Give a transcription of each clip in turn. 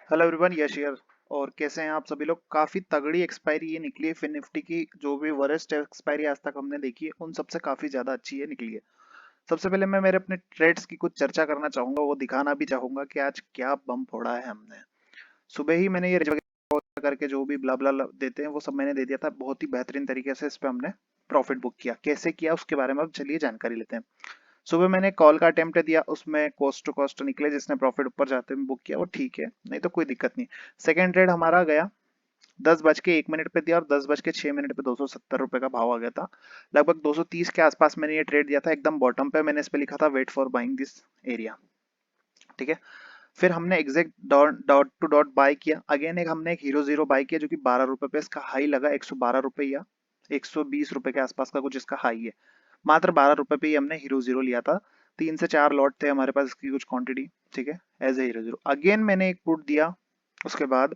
Hello everyone, Yash here. और कैसे हैं आप सभी लोग? काफी तगड़ी एक्सपायरी ये निकली है फिन निफ्टी की। जो भी वरिष्ठ एक्सपायरी आज तक हमने देखी है उन सबसे काफी ज्यादा अच्छी ये निकली है। सबसे पहले मैं मेरे अपने ट्रेड्स की कुछ चर्चा करना चाहूंगा, वो दिखाना भी चाहूंगा कि आज क्या बम फोड़ा है हमने। सुबह ही मैंने ये करके जो भी ब्ला ब्ला देते हैं वो सब मैंने दे दिया था। बहुत ही बेहतरीन तरीके से इस पे हमने प्रॉफिट बुक किया। कैसे किया उसके बारे में अब चलिए जानकारी लेते हैं। सुबह मैंने कॉल का अटेम्प्ट दिया, उसमें कोस्ट टू कोस्ट निकले, जिसने प्रॉफिट ऊपर जाते हुए बुक किया वो ठीक है, नहीं तो कोई दिक्कत नहीं। सेकेंड ट्रेड हमारा गया 10 बज के 1 मिनट पे दिया और 10 बज के 6 मिनट पे 270 रुपए का भाव आ गया था। लगभग 230 के आसपास मैंने ये ट्रेड दिया था। एकदम बॉटम पे मैंने इस पे लिखा था wait for buying this area. ठीक है। फिर हमने exact dot dot to dot buy किया। अगेन एक हमने एक हीरो जीरो बाय किया जो कि 12 रुपए पे इसका हाई लगा। 112 रुपए या 120 रुपए के आसपास का कुछ इसका हाई है। मात्र 12 रुपए पे ही हमने हीरो जीरो लिया था। 3 से 4 लॉट थे हमारे पास इसकी कुछ क्वांटिटी। ठीक है। As a hero zero again मैंने एक पुट दिया। उसके बाद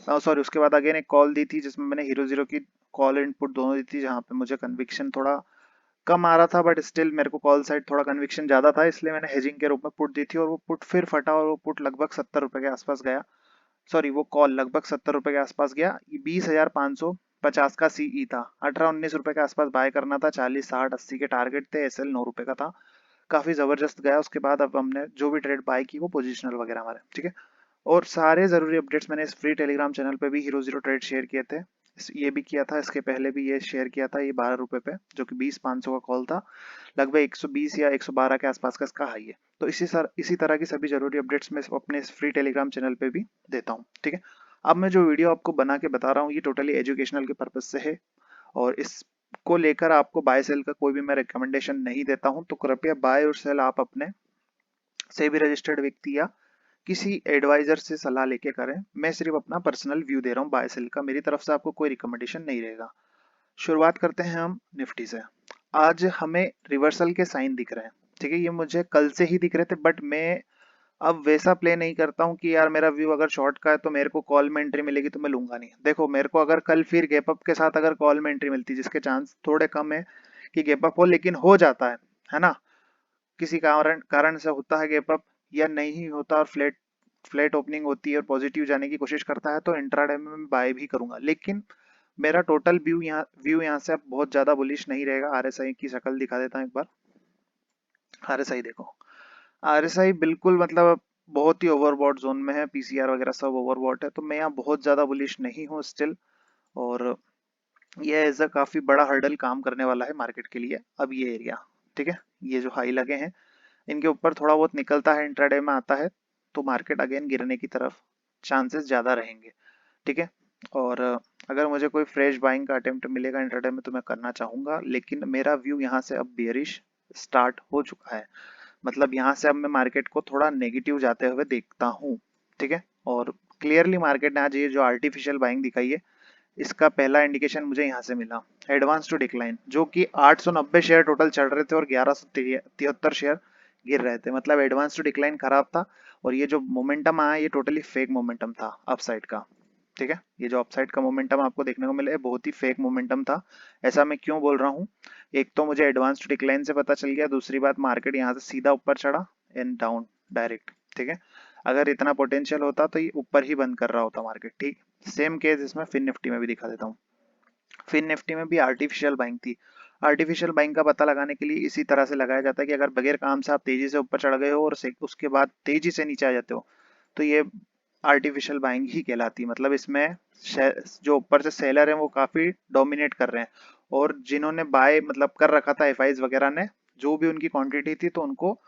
सॉरी, उसके बाद अगेन एक कॉल दी थी जिसमें मैंने हीरो जीरो की कॉल इनपुट दोनों दी थी, जहां पे मुझे कन्विक्शन थोड़ा कम आ रहा था, बट स्टिल मेरे को कॉल साइड थोड़ा कन्विक्शन ज्यादा था, इसलिए मैंने हेजिंग के रूप में पुट दी थी। और वो पुट फिर फटा और वो पुट लगभग 70 रुपए के आसपास गया। सॉरी, वो कॉल लगभग 70 रुपए के आसपास गया। 20,550 का सीई था। 18-19 रुपए के आसपास बाय करना था। 40-60-80 के टारगेट थे। एसएल 9 रुपए का था। काफी जबरदस्त गया। उसके बाद अब हमने जो भी ट्रेड बाय की वो पोजिशनल वगैरह हमारे। ठीक है। और सारे जरूरी अपडेट्स मैंने इस फ्री टेलीग्राम चैनल पे भी हीरो जीरो ट्रेड शेयर किए थे। ये भी किया था, इसके पहले भी ये शेयर किया था, ये 12 रुपए पे, जो कि 20,500 का कॉल था। लगभग 120 या 112 के आसपास का इसका हाई है। तो इसी तरह की सभी जरूरी अपडेट्स मैं अपने इस फ्री टेलीग्राम चैनल पे भी देता हूँ। ठीक है। अब मैं जो वीडियो आपको बना के बता रहा हूँ ये टोटली एजुकेशनल के पर्पज से है। और इसको लेकर आपको बाय सेल का कोई भी मैं रिकमेंडेशन नहीं देता हूँ। तो कृपया बाय और सेल आप अपने से भी रजिस्टर्ड व्यक्ति या किसी एडवाइजर से सलाह लेके करें। मैं सिर्फ अपना पर्सनल व्यू दे रहा हूँ बाय सेल का। मेरी तरफ से आपको कोई रिकमेंडेशन नहीं रहेगा। शुरुआत करते हैं हम निफ्टी से। आज हमें रिवर्सल के साइन दिख रहे हैं। ठीक है। ये मुझे कल से ही दिख रहे थे, बट मैं अब वैसा प्ले नहीं करता हूँ कि यार मेरा व्यू अगर शॉर्ट का है तो मेरे को कॉल में एंट्री मिलेगी तो मैं लूंगा नहीं। देखो, मेरे को अगर कल फिर गैप अप के साथ अगर कॉल में एंट्री मिलती, जिसके चांस थोड़े कम है कि गैप अप हो, लेकिन हो जाता है ना, किसी कारण कारण से होता है गैप अप या नहीं होता और फ्लैट फ्लैट ओपनिंग होती है और पॉजिटिव जाने की कोशिश करता है, तो इंट्राडे में मैं बाय भी करूंगा। लेकिन मेरा टोटल व्यू यहाँ से अब बहुत ज्यादा बुलिश नहीं रहेगा। आरएसआई की शक्ल दिखा देता हूँ एक बार। आरएसआई देखो। आरएसआई बिल्कुल मतलब बहुत ही ओवरबॉट जोन में है। पीसीआर वगैरह सब ओवरबॉट है, तो मैं यहाँ बहुत ज्यादा बुलिश नहीं हूँ स्टिल। और ये एज अ काफी बड़ा हर्डल काम करने वाला है मार्केट के लिए अब ये एरिया। ठीक है। ये जो हाई लगे हैं इनके ऊपर थोड़ा बहुत निकलता है, इंट्राडे में आता है, तो मार्केट अगेन गिरने की तरफ चांसेस ज्यादा रहेंगे। ठीक है। और अगर मुझे कोई फ्रेश बाइंग का अटेम्प्ट मिलेगा इंट्राडे में तो मैं करना चाहूंगा, लेकिन मेरा व्यू यहाँ से अब बियरिश स्टार्ट हो चुका है। मतलब यहाँ से अब मैं मार्केट को थोड़ा नेगेटिव जाते हुए देखता हूँ। ठीक है। और क्लियरली मार्केट ने आज ये जो आर्टिफिशियल बाइंग दिखाई है, इसका पहला इंडिकेशन मुझे यहाँ से मिला। एडवांस टू डिक्लाइन, जो कि 890 शेयर टोटल चढ़ रहे थे और 1173 शेयर गिर रहे थे। मतलब एडवांस टू डिक्लाइन खराब था। और ये जो मोमेंटम आया ये टोटली फेक मोमेंटम था अपसाइड का। ठीक है। ये जो अपसाइड का मोमेंटम आपको देखने को मिला है बहुत ही फेक मोमेंटम था। ऐसा मैं क्यों बोल रहा हूँ? एक तो मुझे एडवांस टू डिक्लाइन से पता चल गया, दूसरी बात मार्केट यहाँ से सीधा ऊपर चढ़ा एंड डाउन डायरेक्ट। ठीक है। अगर इतना पोटेंशियल होता तो ये ऊपर ही बंद कर रहा होता मार्केट। ठीक। सेम केस इसमें फिन निफ्टी में भी दिखा देता हूँ। फिन निफ्टी में भी आर्टिफिशियल बाइंग थी। आर्टिफिशियल बाइंग का पता लगाने के लिए इसी तरह से लगाया जाता है कि अगर बगैर काम से आप तेजी से ऊपर चढ़ गए हो और उसके बाद तेजी से नीचे आ जाते हो, तो ये आर्टिफिशियल बाइंग ही कहलाती है। मतलब इसमें जो ऊपर से सेलर है वो काफी डोमिनेट कर रहे हैं, और जिन्होंने बाय मतलब कर रखा था एफआईज वगैरह ने, जो भी उनकी क्वांटिटी थी तो उनको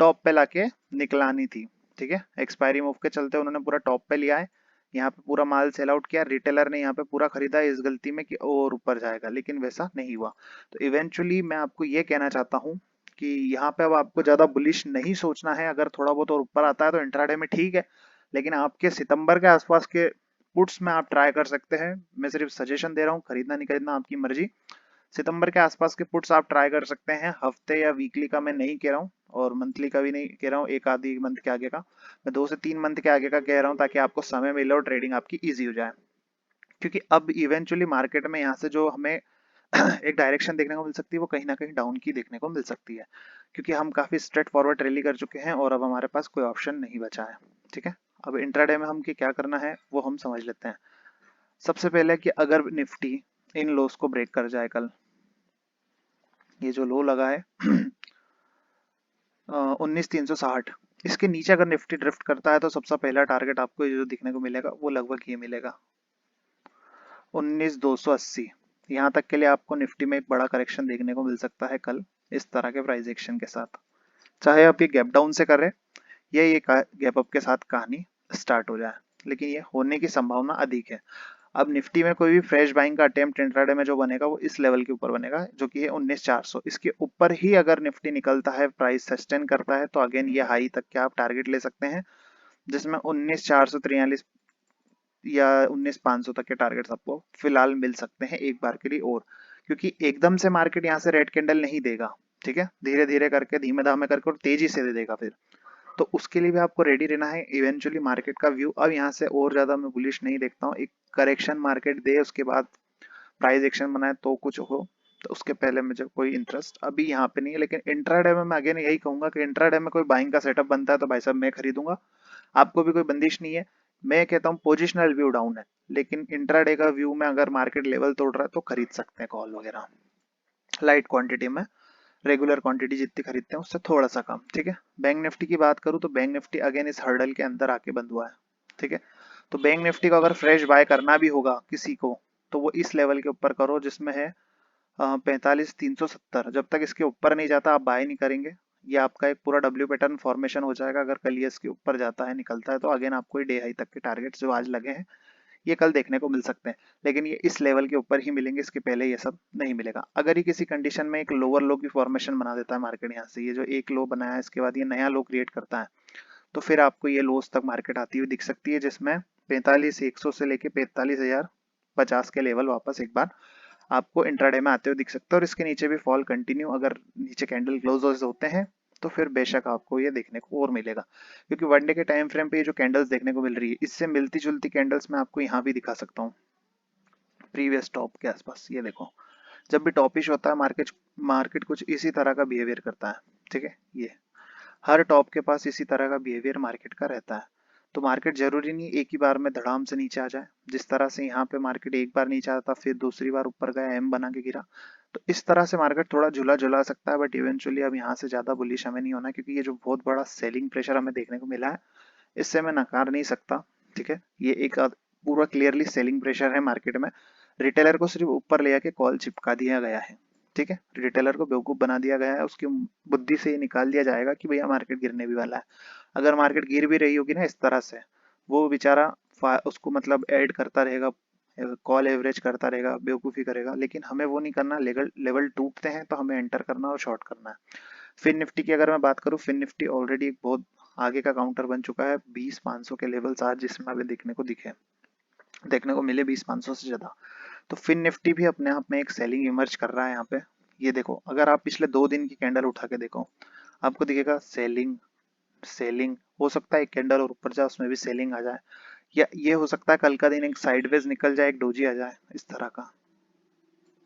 टॉप पे लाके निकलानी थी। ठीक है। एक्सपायरी मूव के चलते उन्होंने पूरा टॉप पे लिया है। यहाँ पे पूरा माल सेल आउट किया। रिटेलर ने यहाँ पे पूरा खरीदा इस गलती में कि और ऊपर जाएगा, लेकिन वैसा नहीं हुआ। तो इवेंचुअली मैं आपको ये कहना चाहता हूँ कि यहाँ पे अब आपको ज्यादा बुलिश नहीं सोचना है। अगर थोड़ा बहुत और ऊपर आता है तो इंट्राडे में ठीक है, लेकिन आपके सितंबर के आसपास के पुट्स में आप ट्राई कर सकते हैं। मैं सिर्फ सजेशन दे रहा हूँ, खरीदना नहीं खरीदना आपकी मर्जी। सितंबर के आसपास के पुट्स आप ट्राई कर सकते हैं। हफ्ते या वीकली का मैं नहीं कह रहा हूँ, और मंथली का भी नहीं कह रहा हूँ, एक आधी मंथ के आगे का। मैं 2 से 3 मंथ के आगे का कह रहा हूँ, ताकि आपको समय मिले और ट्रेडिंग आपकी ईजी हो जाए। क्योंकि अब इवेंचुअली मार्केट में यहाँ से जो हमें एक डायरेक्शन देखने को मिल सकती है वो कहीं ना कहीं डाउन की देखने को मिल सकती है, क्योंकि हम काफी स्ट्रेट फॉरवर्ड रैली कर चुके हैं और अब हमारे पास कोई ऑप्शन नहीं बचा है। ठीक है। अब इंट्राडे में हम क्या करना है वो हम समझ लेते हैं। सबसे पहले कि अगर निफ्टी इन लोस को ब्रेक कर जाए कल, ये जो लो लगा है 19,360, इसके नीचे अगर निफ्टी ड्रिफ्ट करता है तो सबसे पहला टारगेट आपको ये जो दिखने को मिलेगा वो लगभग ये मिलेगा 19,280। यहाँ तक के लिए आपको निफ्टी में एक बड़ा करेक्शन देखने को मिल सकता है कल इस तरह के प्राइस एक्शन के साथ, चाहे आप ये गैप डाउन से कर रहे या ये गैप अप के साथ कहानी स्टार्ट हो जाए, लेकिन ये होने की संभावना अधिक है। अब निफ्टी में कोई भी फ्रेश बाइंग का अटेम्प्ट इंट्राडे में जो बनेगा वो इस लेवल के ऊपर बनेगा जो कि है 19,400। इसके ऊपर ही अगर निफ्टी निकलता है, प्राइस सस्टेन करता है, तो अगेन ये हाई तक के आप टारगेट ले सकते हैं, जिसमें 19,443 या 19,500 तक के टारगेट्स आपको फिलहाल मिल सकते हैं एक बार के लिए। और क्योंकि एकदम से मार्केट यहाँ से रेड कैंडल नहीं देगा, ठीक है, धीरे धीरे करके धीमे धामे करके और तेजी से दे देगा फिर, तो उसके लिए भी आपको रेडी रहना है। इवेंचुअली मार्केट का व्यू अब यहाँ से और ज्यादा मैं बुलिश नहीं देखता हूँ, एक करेक्शन मार्केट दे उसके बाद प्राइस एक्शन बनाए तो कुछ हो, तो उसके पहले मुझे कोई इंटरेस्ट अभी यहाँ पे नहीं है। लेकिन इंट्राडे में मैं अगेन यही कहूंगा कि इंट्राडे में कोई बाइंग का सेटअप बनता है तो भाई साहब मैं खरीदूंगा, आपको भी कोई बंदिश नहीं है। मैं कहता हूँ पोजिशनल व्यू डाउन है, लेकिन इंट्राडे का व्यू में अगर मार्केट लेवल तोड़ रहा है तो खरीद सकते हैं कॉल वगैरह लाइट क्वांटिटी में, रेगुलर क्वांटिटी जितनी खरीदते हैं उससे थोड़ा सा कम, ठीक है। बैंक निफ्टी की बात करूं तो बैंक निफ्टी अगेन इस हर्डल के अंदर आके बंद हुआ है, ठीक है। तो बैंक निफ्टी को अगर फ्रेश बाय करना भी होगा किसी को तो वो इस लेवल के ऊपर करो जिसमें है 45,370। जब तक इसके ऊपर नहीं जाता आप बाय नहीं करेंगे, ये आपका एक पूरा डब्ल्यू पैटर्न फॉर्मेशन हो जाएगा। अगर कल ये इसके ऊपर जाता है, निकलता है, तो अगेन आपको डे हाई तक के टारगेट्स जो आज लगे हैं ये कल देखने को मिल सकते हैं, लेकिन ये इस लेवल के ऊपर ही मिलेंगे, इसके पहले ये सब नहीं मिलेगा। अगर ये किसी कंडीशन में एक लोअर लो की फॉर्मेशन बना देता है मार्केट, यहाँ से ये जो एक लो बनाया है इसके बाद ये नया लो क्रिएट करता है, तो फिर आपको ये लोस तक मार्केट आती हुई दिख सकती है, जिसमें 45,100 से लेके 45,050 के लेवल वापस एक बार आपको इंट्राडे में आते हुए दिख सकता है। और इसके नीचे भी फॉल कंटिन्यू अगर नीचे कैंडल क्लोज होते हैं तो फिर बेशक आपको ये देखने को और मिलेगा, क्योंकि वन डे के टाइम फ्रेम पे ये जो कैंडल्स देखने को मिल रही है इससे मिलती जुलती कैंडल्स मैं आपको यहाँ भी दिखा सकता हूँ प्रीवियस टॉप के आसपास। ये देखो, जब भी टॉपिश होता है मार्केट मार्केट कुछ इसी तरह का बिहेवियर करता है, ठीक है। ये हर टॉप के पास इसी तरह का बिहेवियर मार्केट का रहता है। तो मार्केट जरूरी नहीं एक ही बार में धड़ाम से नीचे आ जाए, जिस तरह से यहाँ पे मार्केट एक बार नीचे आता फिर दूसरी बार ऊपर गया एम बना के गिरा, तो इस तरह से मार्केट थोड़ा झूला झुला सकता है। बट इवेंचुअली अब यहाँ से ज्यादा बुलिश हमें नहीं होना, क्योंकि ये जो बहुत बड़ा सेलिंग प्रेशर हमें देखने को मिला है इससे मैं नकार नहीं सकता, ठीक है। ये एक पूरा क्लियरली सेलिंग प्रेशर है मार्केट में। रिटेलर को सिर्फ ऊपर ले आके कॉल चिपका दिया गया है, ठीक है। रिटेलर को बेवकूफ बना दिया गया है, उसकी बुद्धि से ये निकाल दिया जाएगा कि भैया मार्केट गिरने भी वाला है। अगर मार्केट गिर भी रही होगी ना इस तरह से, वो बेचारा उसको मतलब ऐड करता रहेगा, कॉल एवरेज करता रहेगा, बेवकूफी करेगा, लेकिन हमें वो नहीं करना। लेवल लेवल टूटते हैं तो हमें एंटर करना और शॉर्ट करना है। फिन निफ्टी की अगर मैं बात करूं, फिन निफ्टी ऑलरेडी एक बहुत आगे का काउंटर बन चुका है। 20,500 के लेवल्स आज जिसमें अभी देखने को मिले 20,500 से ज्यादा। तो फिन निफ्टी भी अपने आप में एक सेलिंग इमर्ज कर रहा है यहाँ पे। ये देखो, अगर आप पिछले 2 दिन की कैंडल उठा के देखो आपको दिखेगा सेलिंग सेलिंग। हो सकता है एक कैंडल और ऊपर जाए उसमें भी सेलिंग आ जाए, या ये हो सकता है कल का दिन एक साइडवेज निकल जाए, एक डोजी आ जाए इस तरह का,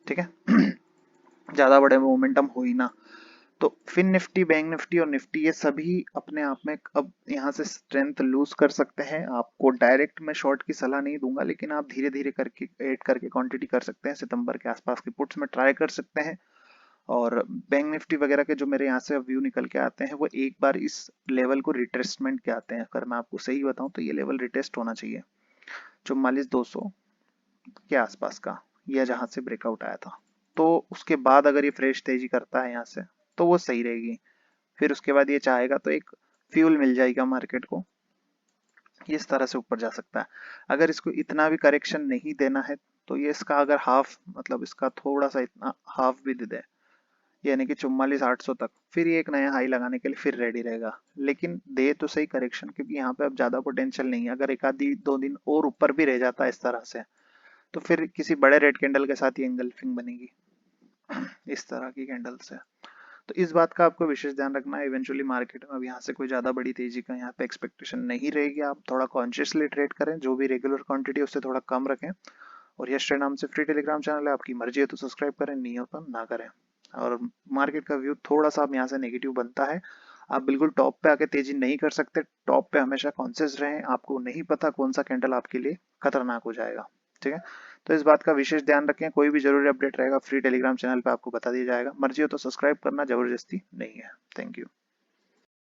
ठीक है। ज्यादा बड़े मोमेंटम हो ही ना। तो फिन निफ्टी, बैंक निफ्टी और निफ्टी ये सभी अपने आप में अब यहाँ से स्ट्रेंथ लूज कर सकते हैं। आपको डायरेक्ट मैं शॉर्ट की सलाह नहीं दूंगा, लेकिन आप धीरे धीरे करके ऐड करके क्वांटिटी कर सकते हैं। सितंबर के आसपास की पुट्स में ट्राई कर सकते हैं। और बैंक निफ्टी वगैरह के जो मेरे यहाँ से व्यू निकल के आते हैं वो एक बार इस लेवल को रिट्रेसमेंट के आते हैं। अगर मैं आपको सही बताऊं तो ये लेवल रिटेस्ट होना चाहिए 44,200 के आसपास का, या जहां से ब्रेकआउट आया था। तो उसके बाद अगर ये फ्रेश तेजी करता है यहाँ से तो वो सही रहेगी। फिर उसके बाद ये चाहेगा तो एक फ्यूल मिल जाएगा मार्केट को, इस तरह से ऊपर जा सकता है। अगर इसको इतना भी करेक्शन नहीं देना है तो ये इसका अगर हाफ मतलब इसका थोड़ा सा इतना हाफ भी दे दे, यानी कि 44,800 तक, फिर ये एक नया हाई लगाने के लिए फिर रेडी रहेगा। लेकिन दे तो सही करेक्शन, क्योंकि यहाँ पे अब ज्यादा पोटेंशियल नहीं है। अगर एक आधी 2 दिन और ऊपर भी रह जाता है इस तरह से तो फिर किसी बड़े रेड कैंडल के साथ ये एंगल्फिंग बनेगी इस तरह की कैंडल से। तो इस बात का आपको विशेष ध्यान रखना है। इवेंचुअली मार्केट में अब यहाँ से कोई ज्यादा बड़ी तेजी का यहाँ पे एक्सपेक्टेशन नहीं रहेगी। आप थोड़ा कॉन्शियसली ट्रेड करें, जो भी रेगुलर क्वांटिटी उससे थोड़ा कम रखें। और यश नाम से फ्री टेलीग्राम चैनल है, आपकी मर्जी है तो सब्सक्राइब करें, नहीं हो तो ना करें। और मार्केट का व्यू थोड़ा सा अब यहाँ से नेगेटिव बनता है। आप बिल्कुल टॉप पे आके तेजी नहीं कर सकते। टॉप पे हमेशा कॉन्शियस रहें, आपको नहीं पता कौन सा कैंडल आपके लिए खतरनाक हो जाएगा। ठीक है, तो इस बात का विशेष ध्यान रखें। कोई भी जरूरी अपडेट रहेगा फ्री टेलीग्राम चैनल पे आपको बता दिया जाएगा। मर्जी हो तो सब्सक्राइब करना, जबरदस्ती नहीं है। Thank you.